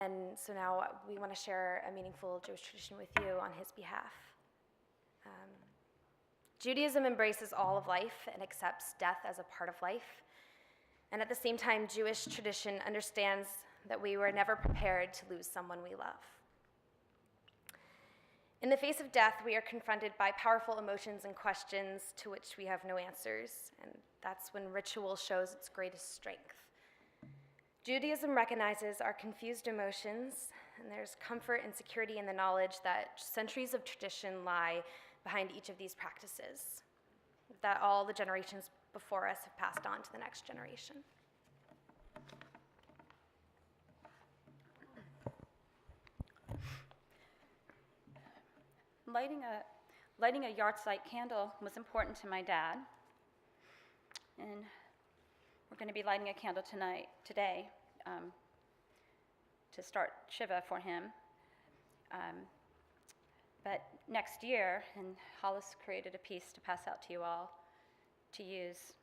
And so now we want to share a meaningful Jewish tradition with you on his behalf. Judaism embraces all of life and accepts death as a part of life. And at the same time, Jewish tradition understands that we were never prepared to lose someone we love. In the face of death, we are confronted by powerful emotions and questions to which we have no answers, and that's when ritual shows its greatest strength. Judaism recognizes our confused emotions, and there's comfort and security in the knowledge that centuries of tradition lie behind each of these practices, that all the generations before us have passed on to the next generation. Lighting a yahrzeit candle was important to my dad, and we're going to be lighting a candle today, to start Shiva for him. But next year, and Hollis created a piece to pass out to you all to use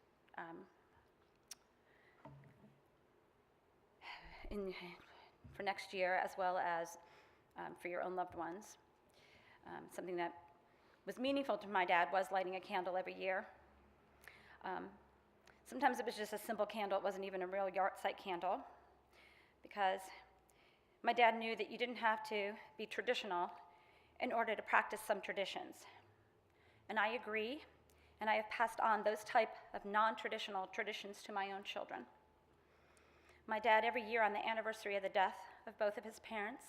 for next year, as well as for your own loved ones. Something that was meaningful to my dad was lighting a candle every year. Sometimes it was just a simple candle. It wasn't even a real yahrzeit candle, because my dad knew that you didn't have to be traditional in order to practice some traditions. And I agree, and I have passed on those type of non-traditional traditions to my own children. My dad, every year on the anniversary of the death of both of his parents,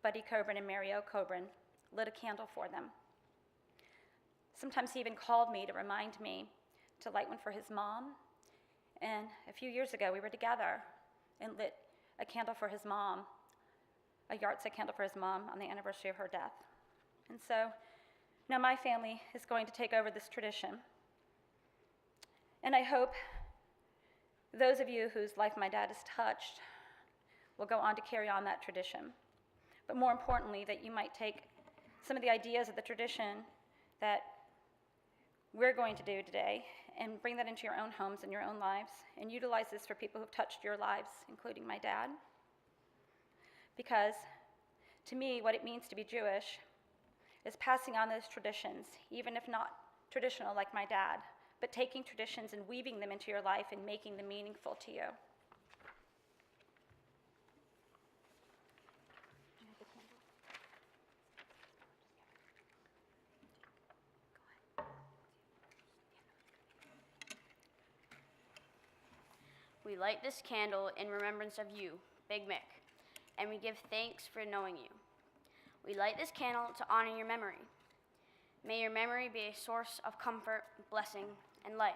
Buddy Cobrin and Mary O. Cobrin, lit a candle for them. Sometimes he even called me to remind me to light one for his mom. And a few years ago, we were together and lit a candle for his mom, a yahrzeit candle for his mom on the anniversary of her death. And so now my family is going to take over this tradition. And I hope those of you whose life my dad has touched will go on to carry on that tradition. But more importantly, that you might take some of the ideas of the tradition that we're going to do today and bring that into your own homes and your own lives, and utilize this for people who've touched your lives, including my dad. Because to me, what it means to be Jewish is passing on those traditions, even if not traditional like my dad, but taking traditions and weaving them into your life and making them meaningful to you. We light this candle in remembrance of you, Big Mick, and we give thanks for knowing you. We light this candle to honor your memory. May your memory be a source of comfort, blessing, and light.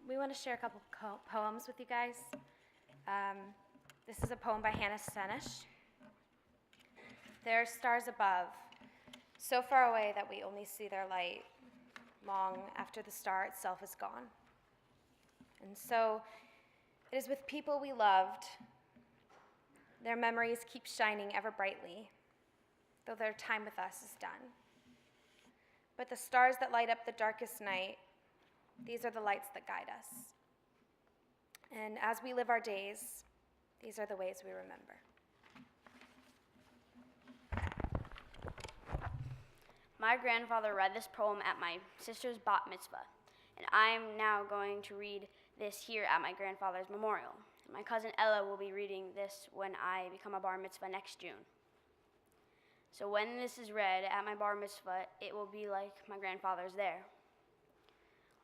We want to share a couple poems with you guys. This is a poem by Hannah Senish. There are stars above, so far away that we only see their light long after the star itself is gone. And so it is with people we loved. Their memories keep shining ever brightly, though their time with us is done. But the stars that light up the darkest night, these are the lights that guide us. And as we live our days, these are the ways we remember. My grandfather read this poem at my sister's bat mitzvah, and I'm now going to read this here at my grandfather's memorial. My cousin Ella will be reading this when I become a bar mitzvah next June. So when this is read at my bar mitzvah, it will be like my grandfather's there.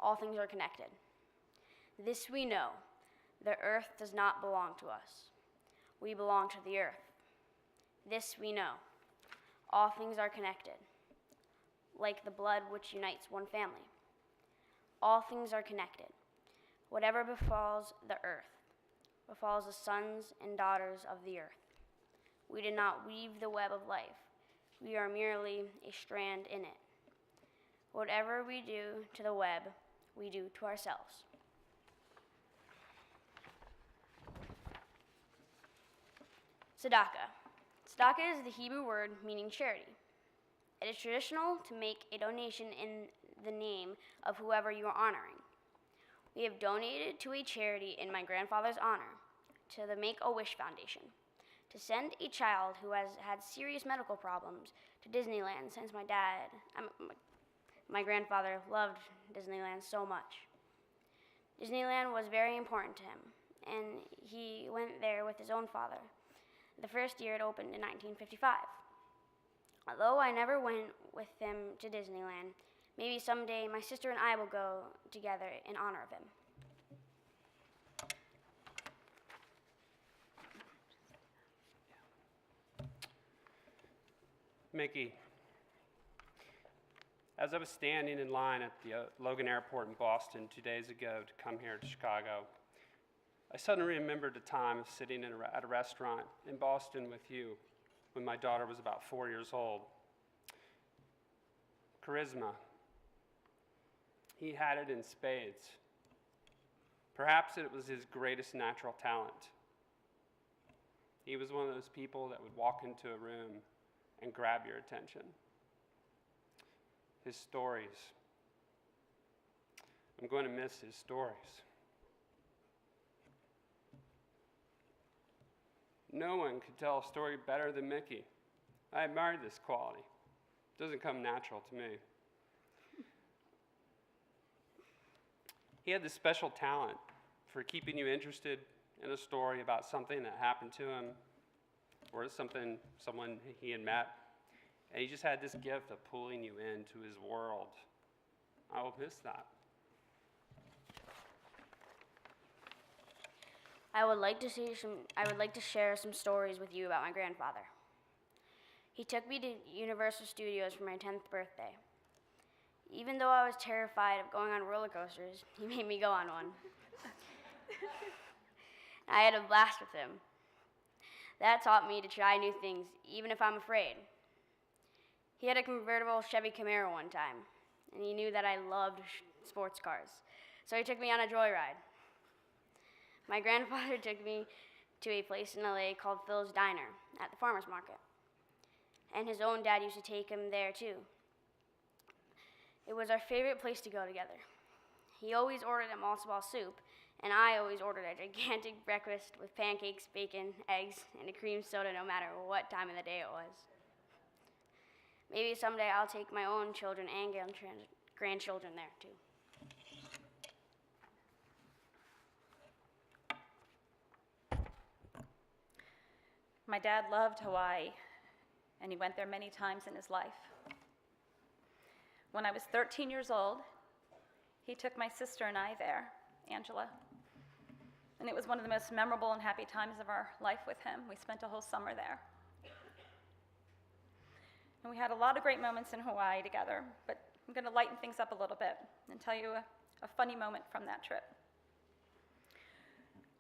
All things are connected. This we know, the earth does not belong to us. We belong to the earth. This we know, all things are connected, like the blood which unites one family. All things are connected. Whatever befalls the earth, befalls the sons and daughters of the earth. We did not weave the web of life. We are merely a strand in it. Whatever we do to the web, we do to ourselves. Tzedakah. Tzedakah is the Hebrew word meaning charity. It is traditional to make a donation in the name of whoever you are honoring. We have donated to a charity in my grandfather's honor, to the Make-A-Wish Foundation, to send a child who has had serious medical problems to Disneyland since my grandfather loved Disneyland so much. Disneyland was very important to him, and he went there with his own father the first year it opened in 1955. Although I never went with him to Disneyland, maybe someday my sister and I will go together in honor of him. Mickey, as I was standing in line at the Logan Airport in Boston 2 days ago to come here to Chicago, I suddenly remembered a time of sitting at a restaurant in Boston with you when my daughter was about 4 years old. Charisma. He had it in spades. Perhaps it was his greatest natural talent. He was one of those people that would walk into a room and grab your attention. His stories. I'm going to miss his stories. No one could tell a story better than Mickey. I admired this quality. It doesn't come natural to me. He had this special talent for keeping you interested in a story about something that happened to him or someone he had met. And he just had this gift of pulling you into his world. I will miss that. I would like to share some stories with you about my grandfather. He took me to Universal Studios for my 10th birthday. Even though I was terrified of going on roller coasters, he made me go on one. I had a blast with him. That taught me to try new things, even if I'm afraid. He had a convertible Chevy Camaro one time, and he knew that I loved sports cars, so he took me on a joyride. My grandfather took me to a place in LA called Phil's Diner at the farmer's market, and his own dad used to take him there too. It was our favorite place to go together. He always ordered a matzo ball soup, and I always ordered a gigantic breakfast with pancakes, bacon, eggs, and a cream soda no matter what time of the day it was. Maybe someday I'll take my own children and grandchildren there too. My dad loved Hawaii, and he went there many times in his life. When I was 13 years old, he took my sister and I there, Angela. And it was one of the most memorable and happy times of our life with him. We spent a whole summer there. And we had a lot of great moments in Hawaii together, but I'm going to lighten things up a little bit and tell you a funny moment from that trip.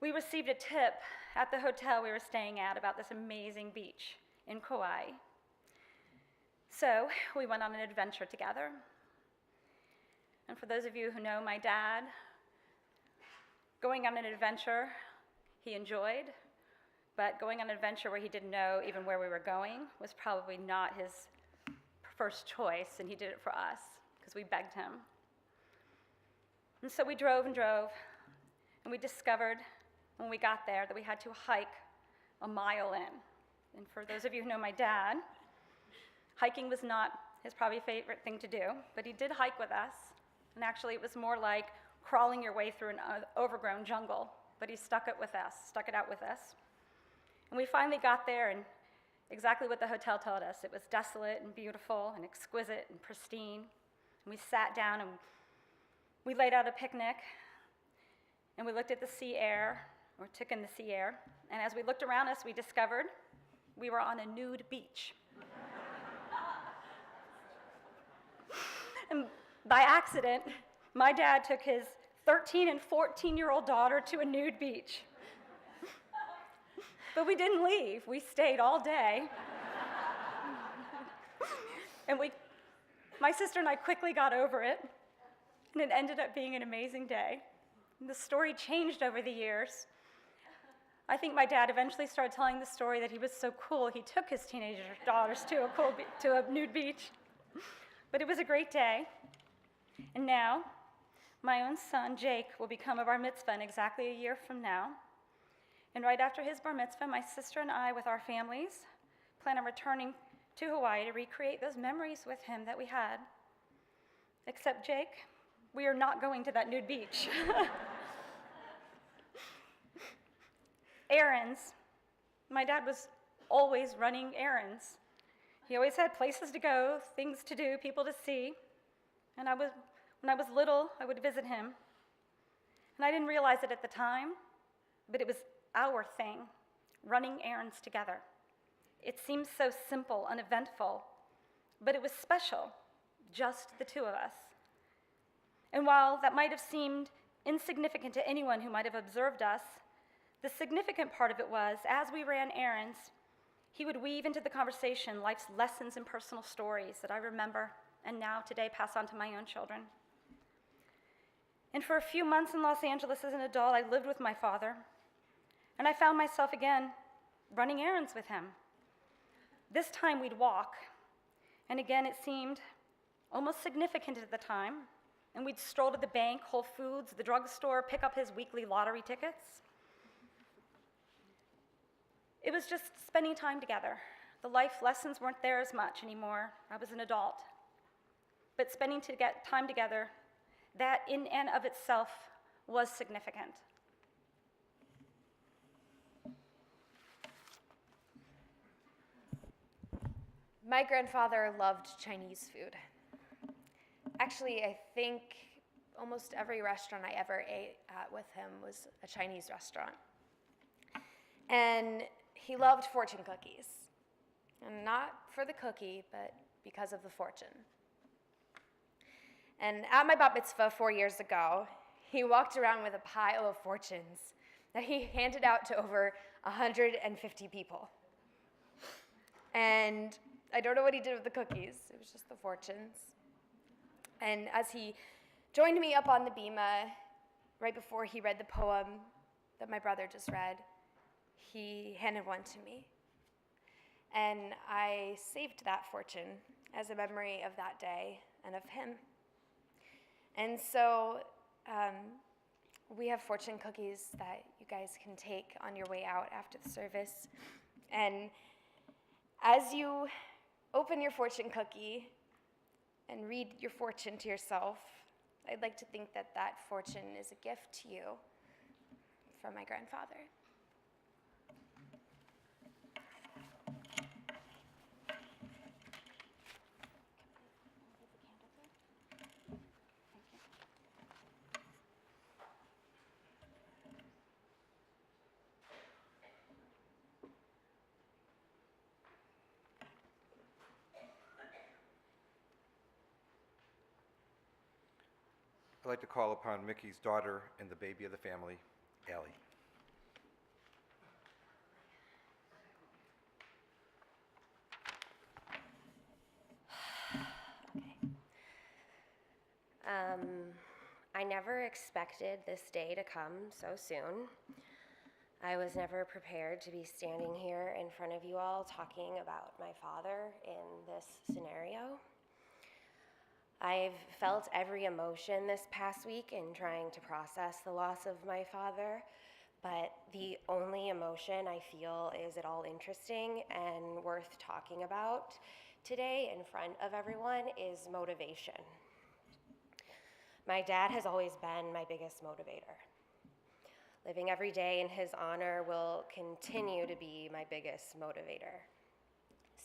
We received a tip at the hotel we were staying at about this amazing beach in Kauai. So we went on an adventure together. And for those of you who know my dad, going on an adventure he enjoyed, but going on an adventure where he didn't know even where we were going was probably not his first choice, and he did it for us because we begged him. And so we drove and drove, and we discovered when we got there that we had to hike a mile in. And for those of you who know my dad, hiking was not his probably favorite thing to do, but he did hike with us. And actually it was more like crawling your way through an overgrown jungle, but he stuck it out with us. And we finally got there, and exactly what the hotel told us. It was desolate and beautiful and exquisite and pristine. And we sat down and we laid out a picnic, and we looked at the sea air, or took in the sea air. And as we looked around us, we discovered we were on a nude beach. And by accident, my dad took his 13 and 14-year-old daughter to a nude beach. But we didn't leave. We stayed all day. And my sister and I quickly got over it, and it ended up being an amazing day. And the story changed over the years. I think my dad eventually started telling the story that he was so cool, he took his teenager daughters to a nude beach. But it was a great day. And now, my own son, Jake, will become a bar mitzvah in exactly a year from now. And right after his bar mitzvah, my sister and I, with our families, plan on returning to Hawaii to recreate those memories with him that we had. Except Jake, we are not going to that nude beach. Errands. My dad was always running errands. He always had places to go, things to do, people to see. And when I was little, I would visit him. And I didn't realize it at the time, but it was our thing, running errands together. It seemed so simple, uneventful, but it was special, just the two of us. And while that might have seemed insignificant to anyone who might have observed us, the significant part of it was, as we ran errands, he would weave into the conversation life's lessons and personal stories that I remember and now today pass on to my own children. And for a few months in Los Angeles as an adult, I lived with my father, and I found myself again running errands with him. This time we'd walk, and again it seemed almost significant at the time, and we'd stroll to the bank, Whole Foods, the drugstore, pick up his weekly lottery tickets. It was just spending time together. The life lessons weren't there as much anymore. I was an adult. But spending time together, that in and of itself was significant. My grandfather loved Chinese food. Actually, I think almost every restaurant I ever ate at with him was a Chinese restaurant. And he loved fortune cookies. And not for the cookie, but because of the fortune. And at my bat mitzvah 4 years ago, he walked around with a pile of fortunes that he handed out to over 150 people. And I don't know what he did with the cookies. It was just the fortunes. And as he joined me up on the bima, right before he read the poem that my brother just read, he handed one to me. And I saved that fortune as a memory of that day and of him. And so we have fortune cookies that you guys can take on your way out after the service. And as you open your fortune cookie and read your fortune to yourself, I'd like to think that that fortune is a gift to you from my grandfather. I'd like to call upon Mickey's daughter and the baby of the family, Allie. I never expected this day to come so soon. I was never prepared to be standing here in front of you all talking about my father in this scenario. I've felt every emotion this past week in trying to process the loss of my father, but the only emotion I feel is at all interesting and worth talking about today in front of everyone is motivation. My dad has always been my biggest motivator. Living every day in his honor will continue to be my biggest motivator.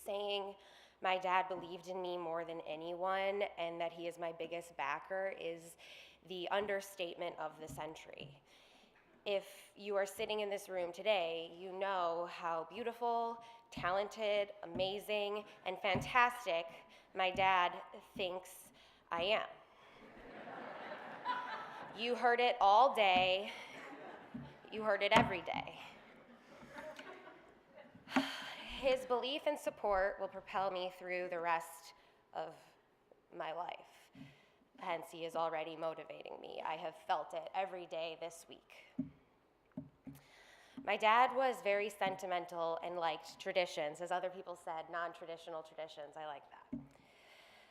Saying my dad believed in me more than anyone and that he is my biggest backer is the understatement of the century. If you are sitting in this room today, you know how beautiful, talented, amazing, and fantastic my dad thinks I am. You heard it all day. You heard it every day. His belief and support will propel me through the rest of my life. Hence, he is already motivating me. I have felt it every day this week. My dad was very sentimental and liked traditions. As other people said, non-traditional traditions. I like that.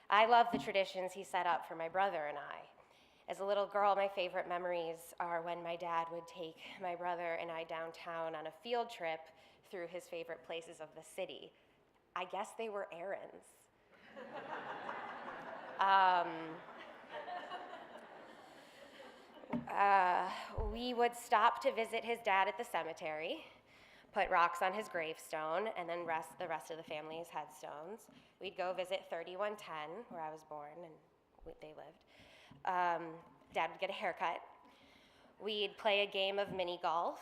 I love the traditions he set up for my brother and I. As a little girl, my favorite memories are when my dad would take my brother and I downtown on a field trip through his favorite places of the city. I guess they were errands. We would stop to visit his dad at the cemetery, put rocks on his gravestone, and then the rest of the family's headstones. We'd go visit 3110, where I was born and they lived. Dad would get a haircut. We'd play a game of mini golf,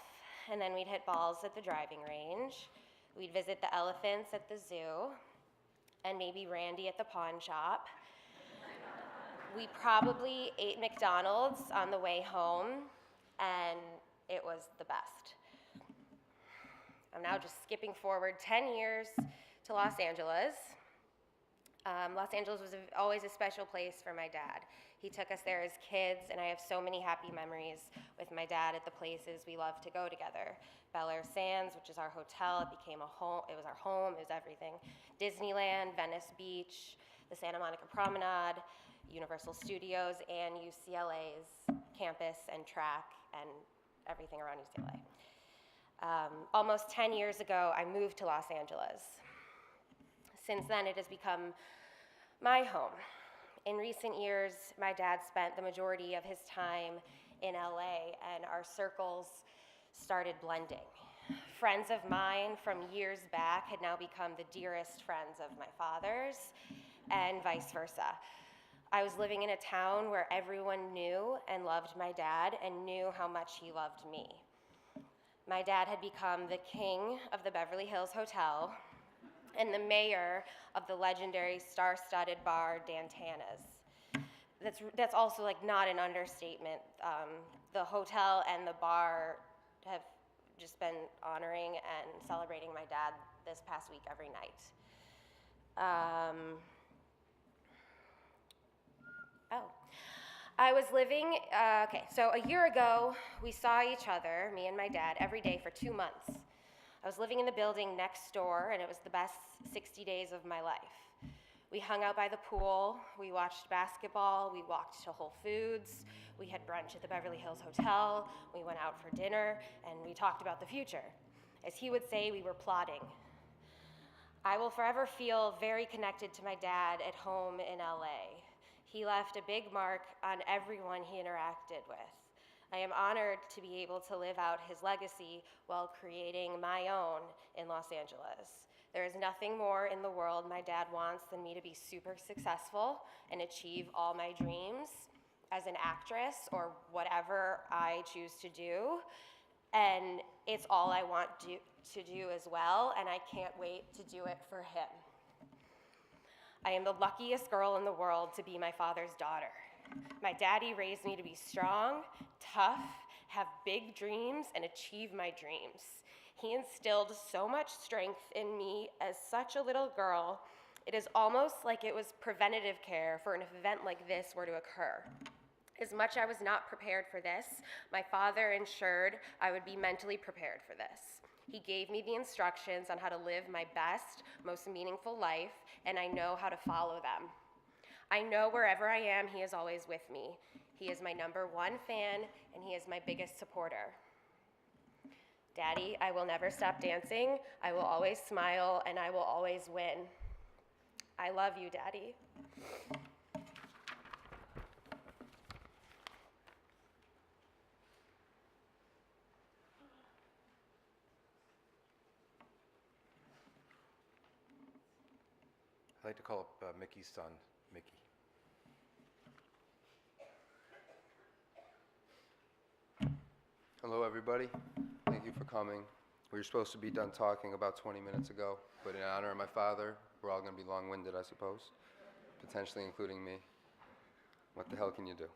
and then we'd hit balls at the driving range. We'd visit the elephants at the zoo, and maybe Randy at the pawn shop. We probably ate McDonald's on the way home, and it was the best. I'm now just skipping forward 10 years to Los Angeles. Los Angeles was always a special place for my dad. He took us there as kids, and I have so many happy memories with my dad at the places we loved to go together. Bel Air Sands, which is our hotel, it became a home. It was our home, it was everything. Disneyland, Venice Beach, the Santa Monica Promenade, Universal Studios, and UCLA's campus and track and everything around UCLA. Almost 10 years ago, I moved to Los Angeles. Since then, it has become my home. In recent years, my dad spent the majority of his time in LA, and our circles started blending. Friends of mine from years back had now become the dearest friends of my father's, and vice versa. I was living in a town where everyone knew and loved my dad and knew how much he loved me. My dad had become the king of the Beverly Hills Hotel and the mayor of the legendary star-studded bar Dantana's. That's also like not an understatement. The hotel and the bar have just been honoring and celebrating my dad this past week every night. I was living, so a year ago, we saw each other, me and my dad, every day for 2 months. I was living in the building next door, and it was the best 60 days of my life. We hung out by the pool, we watched basketball, we walked to Whole Foods, we had brunch at the Beverly Hills Hotel, we went out for dinner, and we talked about the future. As he would say, we were plotting. I will forever feel very connected to my dad at home in LA. He left a big mark on everyone he interacted with. I am honored to be able to live out his legacy while creating my own in Los Angeles. There is nothing more in the world my dad wants than me to be super successful and achieve all my dreams as an actress or whatever I choose to do. And it's all I want to do as well, and I can't wait to do it for him. I am the luckiest girl in the world to be my father's daughter. My daddy raised me to be strong, tough, have big dreams, and achieve my dreams. He instilled so much strength in me as such a little girl, it is almost like it was preventative care for an event like this were to occur. As much I was not prepared for this, my father ensured I would be mentally prepared for this. He gave me the instructions on how to live my best, most meaningful life, and I know how to follow them. I know wherever I am, he is always with me. He is my #1 fan, and he is my biggest supporter. Daddy, I will never stop dancing. I will always smile, and I will always win. I love you, Daddy. I'd like to call up Mickey's son, Mickey. Hello, everybody. Thank you for coming. We were supposed to be done talking about 20 minutes ago, but in honor of my father, we're all going to be long-winded, I suppose, potentially including me. What the hell can you do?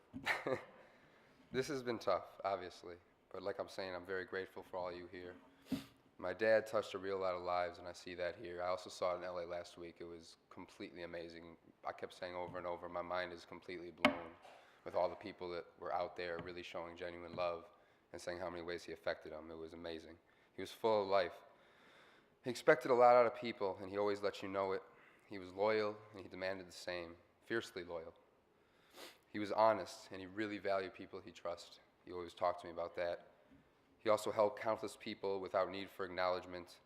This has been tough, obviously, but like I'm saying, I'm very grateful for all you here. My dad touched a real lot of lives, and I see that here. I also saw it in LA last week. It was completely amazing. I kept saying over and over, my mind is completely blown with all the people that were out there really showing genuine love and saying how many ways he affected them. It was amazing. He was full of life. He expected a lot out of people, and he always let you know it. He was loyal, and he demanded the same, fiercely loyal. He was honest, and he really valued people he trusted. He always talked to me about that. He also helped countless people without need for acknowledgement.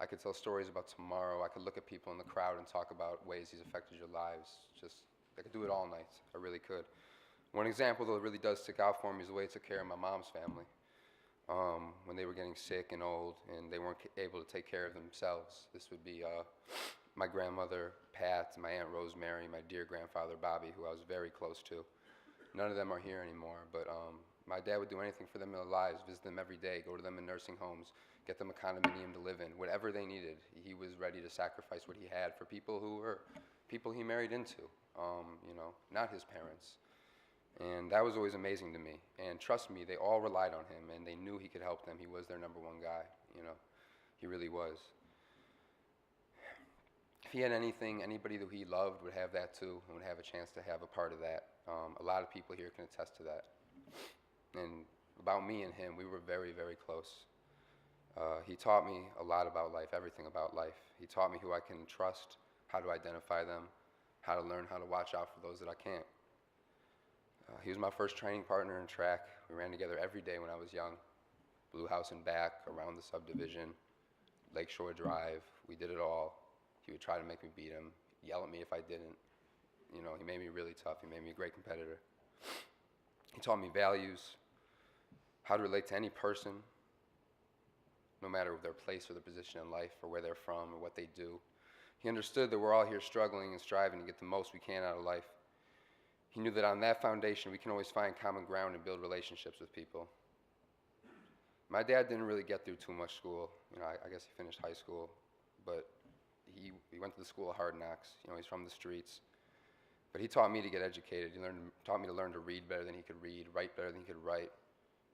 I could tell stories about tomorrow. I could look at people in the crowd and talk about ways he's affected your lives. I could do it all night. I really could. One example, though, that really does stick out for me is the way he took care of my mom's family. When they were getting sick and old and they weren't able to take care of themselves. This would be my grandmother, Pat, my Aunt Rosemary, my dear grandfather, Bobby, who I was very close to. None of them are here anymore, but my dad would do anything for them in their lives, visit them every day, go to them in nursing homes, get them a condominium to live in, whatever they needed. He was ready to sacrifice what he had for people who were people he married into, not his parents. And that was always amazing to me. And trust me, they all relied on him, and they knew he could help them. He was their number one guy, He really was. If he had anything, anybody that he loved would have that too, and would have a chance to have a part of that. A lot of people here can attest to that. And about me and him, we were very, very close. He taught me a lot about life, everything about life. He taught me who I can trust, how to identify them, how to learn how to watch out for those that I can't. He was my first training partner in track. We ran together every day when I was young. Blue House and back, around the subdivision, Lakeshore Drive. We did it all. He would try to make me beat him, yell at me if I didn't. He made me really tough. He made me a great competitor. He taught me values, how to relate to any person, no matter their place or their position in life or where they're from or what they do. He understood that we're all here struggling and striving to get the most we can out of life. He knew that on that foundation, we can always find common ground and build relationships with people. My dad didn't really get through too much school. I guess he finished high school, but he went to the school of hard knocks. He's from the streets. But he taught me to get educated. He taught me to learn to read better than he could read, write better than he could write,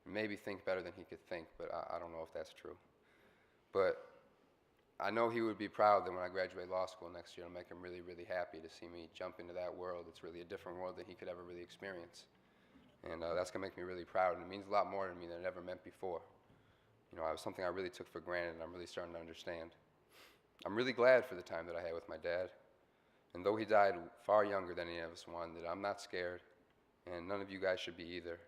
and maybe think better than he could think, but I don't know if that's true. But I know he would be proud that when I graduate law school next year, it'll make him really, really happy to see me jump into that world. It's really a different world than he could ever really experience. And that's going to make me really proud, and it means a lot more to me than it ever meant before. It was something I really took for granted, and I'm really starting to understand. I'm really glad for the time that I had with my dad. And though he died far younger than any of us wanted, I'm not scared, and none of you guys should be either.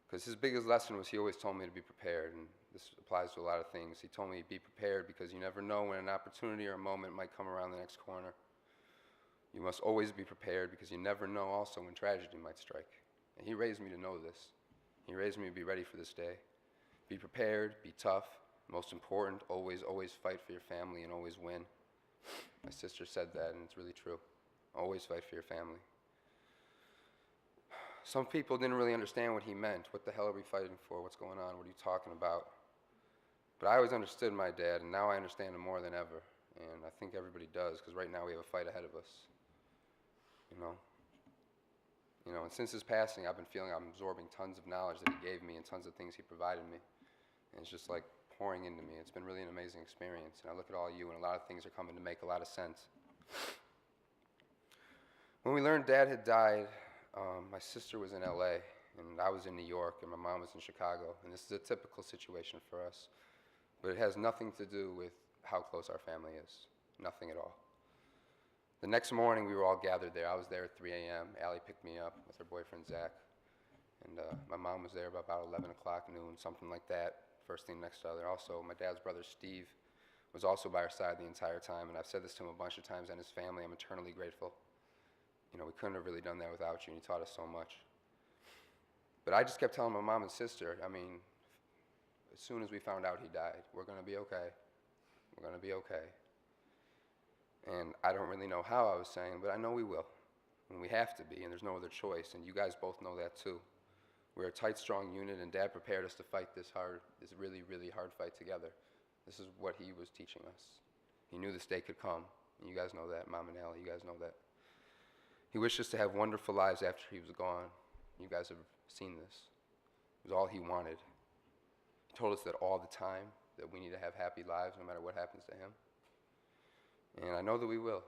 Because his biggest lesson was he always told me to be prepared, and this applies to a lot of things. He told me be prepared because you never know when an opportunity or a moment might come around the next corner. You must always be prepared because you never know also when tragedy might strike. And he raised me to know this. He raised me to be ready for this day. Be prepared, be tough. Most important, always, always fight for your family and always win. My sister said that, and it's really true. Always fight for your family. Some people didn't really understand what he meant. What the hell are we fighting for? What's going on? What are you talking about? But I always understood my dad, and now I understand him more than ever. And I think everybody does, because right now we have a fight ahead of us. And since his passing, I've been feeling I'm absorbing tons of knowledge that he gave me and tons of things he provided me. And it's just like pouring into me. It's been really an amazing experience. And I look at all you, and a lot of things are coming to make a lot of sense. When we learned Dad had died, my sister was in LA, and I was in New York, and my mom was in Chicago. And this is a typical situation for us. But it has nothing to do with how close our family is. Nothing at all. The next morning, we were all gathered there. I was there at 3 a.m. Allie picked me up with her boyfriend, Zach. And my mom was there about 11 o'clock, noon, something like that, first thing next to other. Also, my dad's brother, Steve, was also by our side the entire time. And I've said this to him a bunch of times, and his family, I'm eternally grateful. We couldn't have really done that without you, and you taught us so much. But I just kept telling my mom and sister, as soon as we found out he died, we're going to be okay. We're going to be okay. And I don't really know how I was saying, but I know we will. And we have to be, and there's no other choice. And you guys both know that too. We're a tight, strong unit, and Dad prepared us to fight this really, really hard fight together. This is what he was teaching us. He knew this day could come. And you guys know that, Mom and Allie, you guys know that. He wished us to have wonderful lives after he was gone. You guys have seen this. It was all he wanted. He told us that all the time, that we need to have happy lives no matter what happens to him. And I know that we will.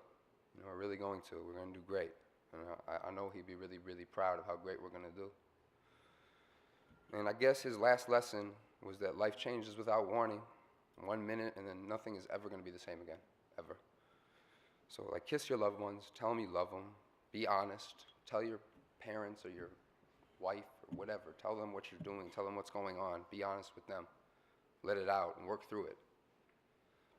We're really going to. We're going to do great. And I know he'd be really, really proud of how great we're going to do. And I guess his last lesson was that life changes without warning. 1 minute, and then nothing is ever going to be the same again, ever. So, like, kiss your loved ones, tell them you love them, be honest, tell your parents or your wife or whatever, tell them what you're doing, tell them what's going on, be honest with them, let it out and work through it.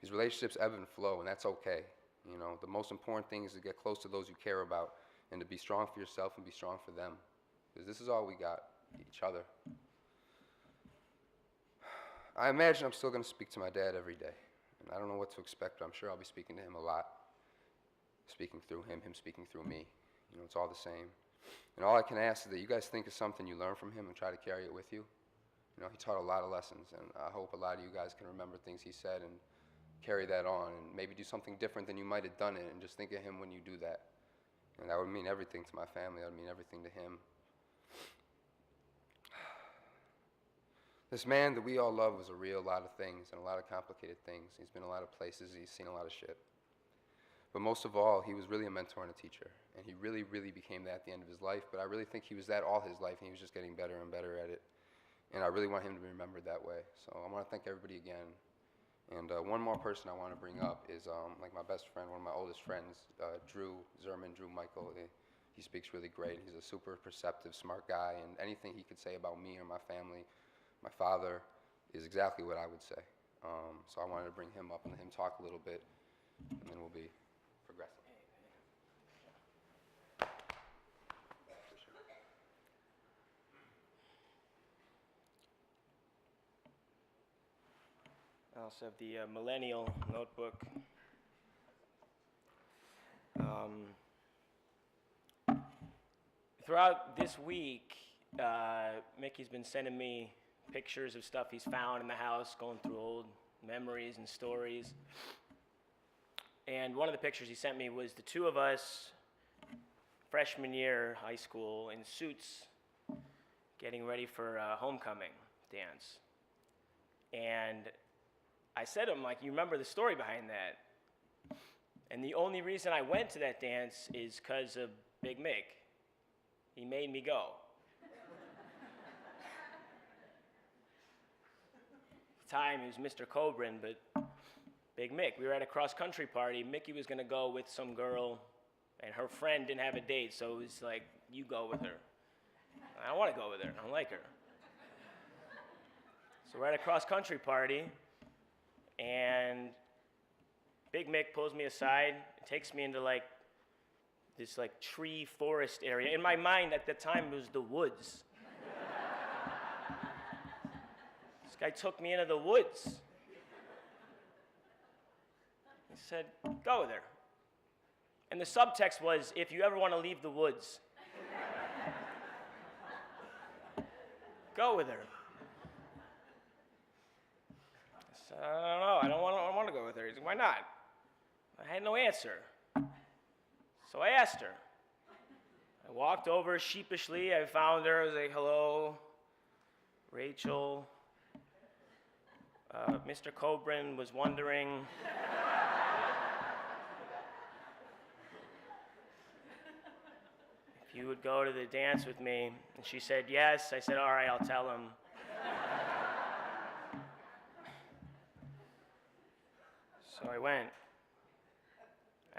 These relationships ebb and flow, and that's okay. You know, the most important thing is to get close to those you care about and to be strong for yourself and be strong for them, because this is all we got, each other. I imagine I'm still going to speak to my dad every day. And I don't know what to expect, but I'm sure I'll be speaking to him a lot. Speaking through him, him speaking through me. You know, it's all the same. And all I can ask is that you guys think of something you learned from him and try to carry it with you. You know, he taught a lot of lessons, and I hope a lot of you guys can remember things he said and carry that on and maybe do something different than you might have done it, and just think of him when you do that. And that would mean everything to my family. That would mean everything to him. This man that we all love was a real lot of things and a lot of complicated things. He's been a lot of places. He's seen a lot of shit. But most of all, he was really a mentor and a teacher. And he really, really became that at the end of his life. But I really think he was that all his life, and he was just getting better and better at it. And I really want him to be remembered that way. So I want to thank everybody again. And one more person I want to bring up is like my best friend, one of my oldest friends, Drew Michael. He speaks really great. He's a super perceptive, smart guy. And anything he could say about me or my family, my father, is exactly what I would say. So I wanted to bring him up and let him talk a little bit, and then we'll be progressing. I also have the Millennial Notebook. Throughout this week, Mickey's been sending me pictures of stuff he's found in the house, going through old memories and stories. And one of the pictures he sent me was the two of us, freshman year high school, in suits, getting ready for a homecoming dance. And I said to him, like, you remember the story behind that? And the only reason I went to that dance is because of Big Mick. He made me go. At the time, he was Mr. Cobrin, but Big Mick. We were at a cross-country party. Mickey was going to go with some girl, and her friend didn't have a date, so it was like, you go with her. I don't want to go with her. I don't like her. So we're at a cross-country party, and Big Mick pulls me aside and takes me into like this like tree forest area. In my mind at the time it was the woods. This guy took me into the woods. He said, go with her. And the subtext was, if you ever want to leave the woods, go with her. I said, I don't know, I don't want to go with her. He said, why not? I had no answer. So I asked her. I walked over sheepishly. I found her. I was like, hello, Rachel. Mr. Cobrin was wondering. If you would go to the dance with me. And she said, yes. I said, all right, I'll tell him. So I went.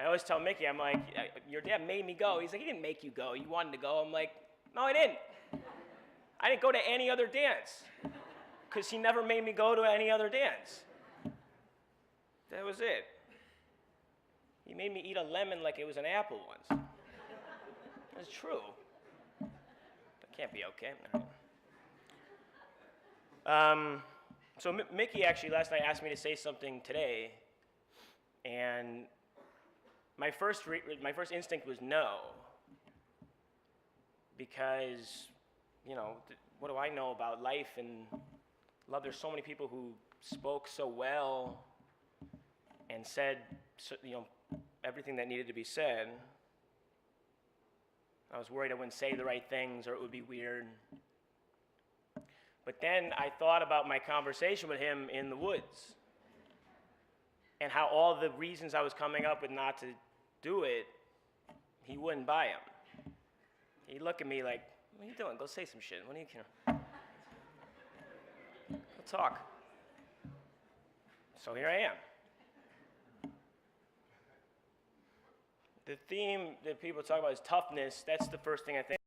I always tell Mickey, I'm like, your dad made me go. He's like, he didn't make you go. You wanted to go. I'm like, no, I didn't. I didn't go to any other dance because he never made me go to any other dance. That was it. He made me eat a lemon like it was an apple once. That's true. That can't be okay. So Mickey actually last night asked me to say something today, and my first instinct was no, because, you know, what do I know about life and love? There's so many people who spoke so well and said, you know, everything that needed to be said. I was worried I wouldn't say the right things or it would be weird. But then I thought about my conversation with him in the woods and how all the reasons I was coming up with not to do it, he wouldn't buy them. He'd look at me like, what are you doing? Go say some shit. What are you, go talk. So here I am. The theme that people talk about is toughness. That's the first thing I think